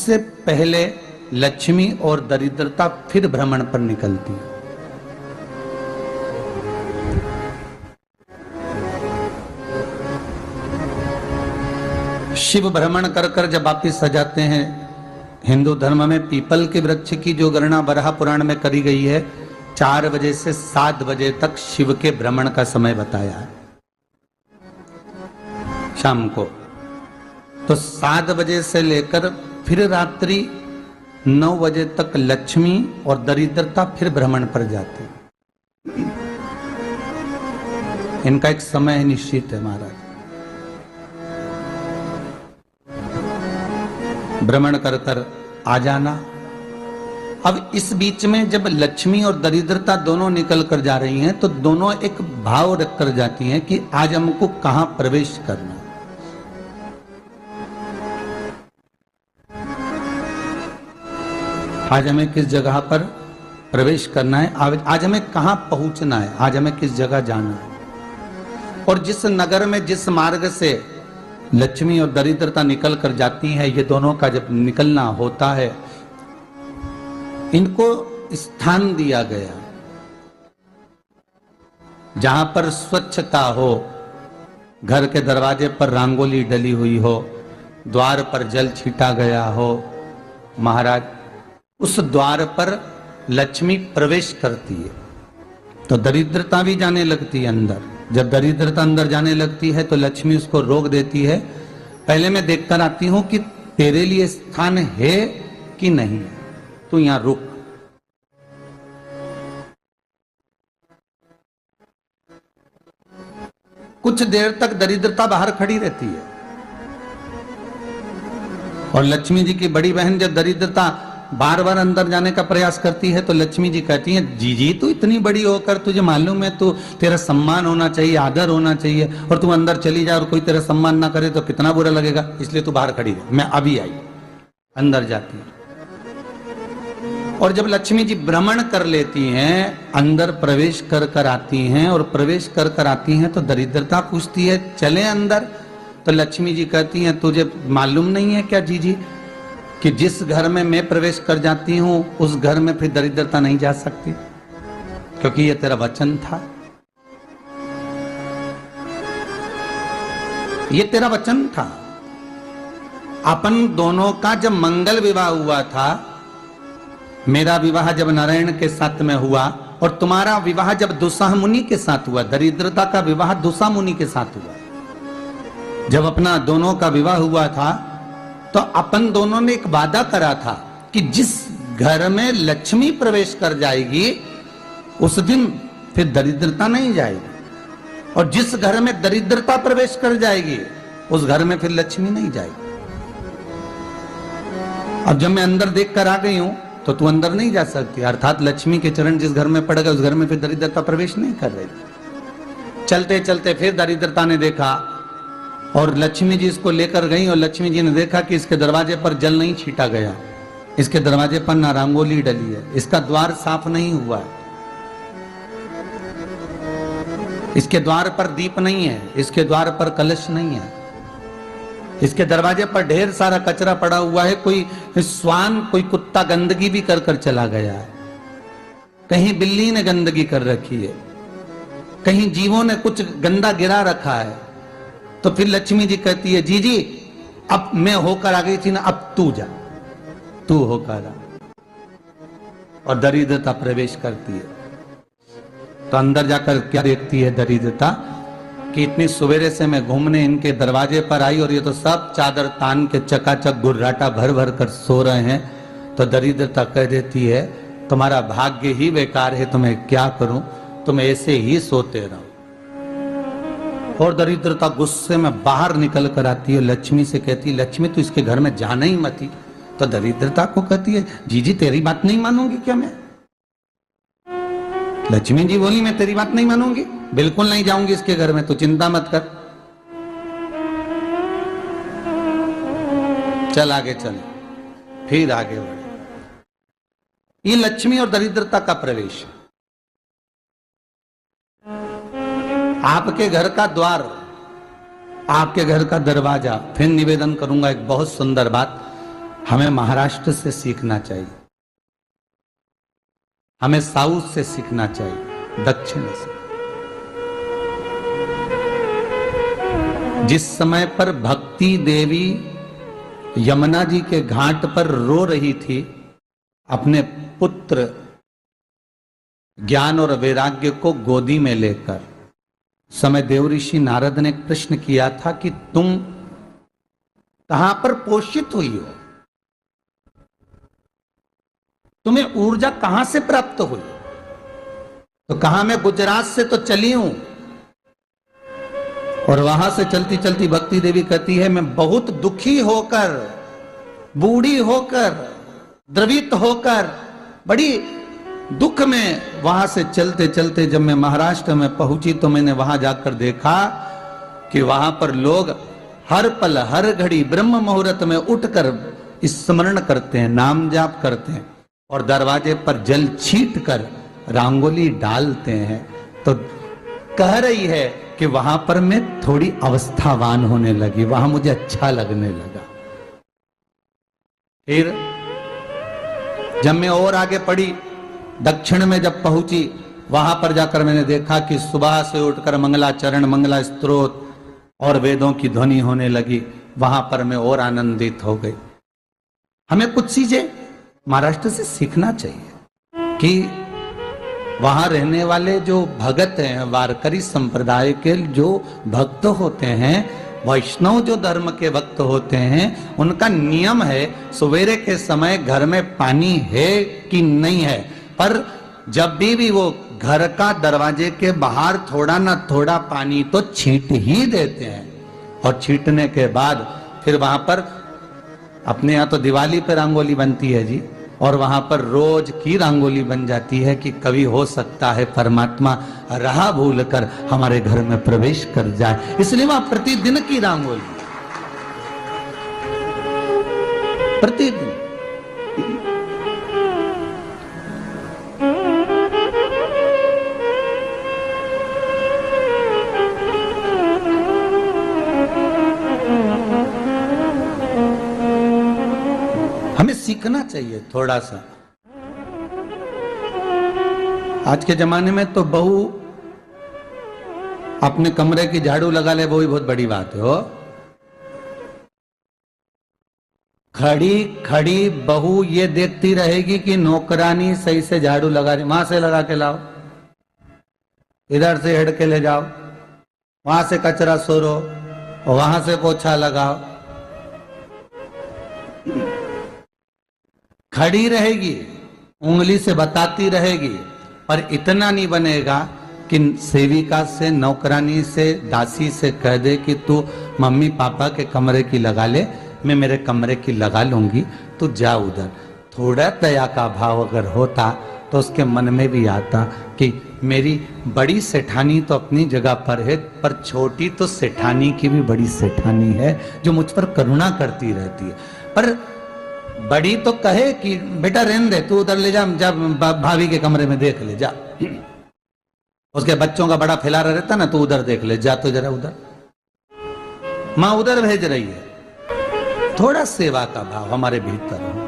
उससे पहले लक्ष्मी और दरिद्रता फिर भ्रमण पर निकलती है। शिव भ्रमण कर कर जब वापिस आ जाते हैं, हिंदू धर्म में पीपल के वृक्ष की जो गणना वराह पुराण में करी गई है, 4 बजे से 7 बजे तक शिव के भ्रमण का समय बताया है शाम को। तो 7 बजे से लेकर फिर रात्रि 9 बजे तक लक्ष्मी और दरिद्रता फिर भ्रमण पर जाती है। इनका एक समय निश्चित है महाराज। भ्रमण कर कर आ जाना। अब इस बीच में जब लक्ष्मी और दरिद्रता दोनों निकल कर जा रही हैं, तो दोनों एक भाव रख कर जाती हैं कि आज हमको कहां प्रवेश करना है। आज हमें किस जगह पर प्रवेश करना है, आज हमें कहां पहुंचना है, आज हमें किस जगह जाना है। और जिस नगर में जिस मार्ग से लक्ष्मी और दरिद्रता निकल कर जाती है, ये दोनों का जब निकलना होता है, इनको स्थान दिया गया जहां पर स्वच्छता हो, घर के दरवाजे पर रंगोली डली हुई हो, द्वार पर जल छीटा गया हो। महाराज, उस द्वार पर लक्ष्मी प्रवेश करती है तो दरिद्रता भी जाने लगती है अंदर। जब दरिद्रता अंदर जाने लगती है तो लक्ष्मी उसको रोक देती है। पहले मैं देखकर आती हूं कि तेरे लिए स्थान है कि नहीं, तू यहां रुक। कुछ देर तक दरिद्रता बाहर खड़ी रहती है और लक्ष्मी जी की बड़ी बहन जब दरिद्रता बार बार अंदर जाने का प्रयास करती है तो लक्ष्मी जी कहती हैं, जी तू इतनी बड़ी होकर तुझे मालूम है तू तेरा सम्मान होना चाहिए, आदर होना चाहिए, और तू अंदर चली जाए और कोई तेरा सम्मान ना करे तो कितना बुरा लगेगा, इसलिए तू बाहर खड़ी रहे। मैं अभी आई। अंदर जाती है और जब लक्ष्मी जी भ्रमण कर लेती हैं, अंदर प्रवेश कर कर आती हैं और प्रवेश कर कर आती हैं तो दरिद्रता पूछती है चले अंदर। तो लक्ष्मी जी कहती हैं, तुझे मालूम नहीं है क्या जी कि जिस घर में मैं प्रवेश कर जाती हूं उस घर में फिर दरिद्रता नहीं जा सकती, क्योंकि ये तेरा वचन था, ये तेरा वचन था। अपन दोनों का जब मंगल विवाह हुआ था, मेरा विवाह जब नारायण के साथ में हुआ और तुम्हारा विवाह जब दुस्साह मुनि के साथ हुआ, दरिद्रता का विवाह दुस्साह मुनि के साथ हुआ। जब अपना दोनों का विवाह हुआ था तो अपन दोनों ने एक वादा करा था कि जिस घर में लक्ष्मी प्रवेश कर जाएगी उस दिन फिर दरिद्रता नहीं जाएगी, और जिस घर में दरिद्रता प्रवेश कर जाएगी उस घर में फिर लक्ष्मी नहीं जाएगी। अब जब मैं अंदर देख कर आ गई हूं तो तू अंदर नहीं जा सकती, अर्थात लक्ष्मी के चरण जिस घर में पड़ गए उस घर में फिर दरिद्रता प्रवेश नहीं कर रही। चलते चलते फिर दरिद्रता ने देखा और लक्ष्मी जी इसको लेकर गई और लक्ष्मी जी ने देखा कि इसके दरवाजे पर जल नहीं छीटा गया, इसके दरवाजे पर ना रंगोली डली है, इसका द्वार साफ नहीं हुआ है, इसके द्वार पर दीप नहीं है, इसके द्वार पर कलश नहीं है, इसके दरवाजे पर ढेर सारा कचरा पड़ा हुआ है, कोई स्वान कोई कुत्ता गंदगी भी कर कर चला गया है, कहीं बिल्ली ने गंदगी कर रखी है, कहीं जीवों ने कुछ गंदा गिरा रखा है। तो फिर लक्ष्मी जी कहती है, जी अब मैं होकर आ गई थी ना, अब तू जा, तू होकर आ। और दरिद्रता प्रवेश करती है तो अंदर जाकर क्या देखती है दरिद्रता कि इतनी सवेरे से मैं घूमने इनके दरवाजे पर आई और ये तो सब चादर तान के चकाचक गुर्राटा भर भर कर सो रहे हैं। तो दरिद्रता कह देती है, तुम्हारा भाग्य ही बेकार है, तुम्हें क्या करूं, तुम ऐसे ही सोते रहो। और दरिद्रता गुस्से में बाहर निकल कर आती है, लक्ष्मी से कहती है, लक्ष्मी तू इसके घर में जाना ही मत ही। तो दरिद्रता को कहती है, जी तेरी बात नहीं मानूंगी क्या मैं? लक्ष्मी जी बोली, मैं तेरी बात नहीं मानूंगी, बिल्कुल नहीं जाऊंगी इसके घर में, तू चिंता मत कर, चल आगे चल। फिर आगे बढ़े। ये लक्ष्मी और दरिद्रता का प्रवेश। आपके घर का द्वार, आपके घर का दरवाजा। फिर निवेदन करूंगा एक बहुत सुंदर बात हमें महाराष्ट्र से सीखना चाहिए, हमें साउथ से सीखना चाहिए, दक्षिण से। जिस समय पर भक्ति देवी यमुना जी के घाट पर रो रही थी अपने पुत्र ज्ञान और वैराग्य को गोदी में लेकर, समय देवऋषि नारद ने प्रश्न किया था कि तुम कहां पर पोषित हुई हो, तुम्हें ऊर्जा कहां से प्राप्त हुई? तो कहा मैं गुजरात से तो चली हूं। और वहां से चलती चलती भक्ति देवी कहती है मैं बहुत दुखी होकर, बूढ़ी होकर, द्रवित होकर, बड़ी दुख में वहां से चलते चलते जब मैं महाराष्ट्र में पहुंची तो मैंने वहां जाकर देखा कि वहां पर लोग हर पल हर घड़ी ब्रह्म मुहूर्त में उठकर स्मरण करते हैं, नाम जाप करते हैं और दरवाजे पर जल छीट कर रंगोली डालते हैं। तो कह रही है कि वहां पर मैं थोड़ी अवस्थावान होने लगी, वहां मुझे अच्छा लगने लगा। फिर जब मैं और आगे पढ़ी, दक्षिण में जब पहुंची, वहां पर जाकर मैंने देखा कि सुबह से उठकर मंगलाचरण, मंगला स्तोत्र और वेदों की ध्वनि होने लगी। वहां पर मैं और आनंदित हो गई। हमें कुछ चीजें महाराष्ट्र से सीखना चाहिए कि वहां रहने वाले जो भगत हैं, वारकरी संप्रदाय के जो भक्त होते हैं, वैष्णव जो धर्म के भक्त होते हैं, उनका नियम है सवेरे के समय घर में पानी है कि नहीं है, पर जब भी वो घर का दरवाजे के बाहर थोड़ा ना थोड़ा पानी तो छींट ही देते हैं। और छींटने के बाद फिर वहां पर अपने यहाँ तो दिवाली पे रंगोली बनती है जी, और वहां पर रोज की रंगोली बन जाती है कि कभी हो सकता है परमात्मा राह भूल कर हमारे घर में प्रवेश कर जाए, इसलिए वहां प्रतिदिन की रंगोली, प्रतिदिन। हमें सीखना चाहिए थोड़ा सा। आज के जमाने में तो बहू अपने कमरे की झाड़ू लगा ले, वो ही बहुत बड़ी बात है। हो खड़ी खड़ी बहू ये देखती रहेगी कि नौकरानी सही से झाड़ू लगा रही, वहां से लगा के लाओ, इधर से हेड के ले जाओ, वहां से कचरा सोरो, वहां से पोछा लगाओ। खड़ी रहेगी, उंगली से बताती रहेगी, पर इतना नहीं बनेगा कि सेविका से, नौकरानी से, दासी से कह दे कि तू मम्मी पापा के कमरे की लगा ले, मैं मेरे कमरे की लगा लूंगी, तू जा उधर। थोड़ा दया का भाव अगर होता तो उसके मन में भी आता कि मेरी बड़ी सेठानी तो अपनी जगह पर है, पर छोटी तो सेठानी की भी बड़ी सेठानी है जो मुझ पर करुणा करती रहती है। पर बड़ी तो कहे कि बेटा रहने दे, तू उधर ले जा, जब भाभी के कमरे में देख ले जा, उसके बच्चों का बड़ा फैलारा रहता ना, तू उधर देख ले जा, तो जरा उधर, माँ उधर भेज रही है। थोड़ा सेवा का भाव हमारे भीतर हो।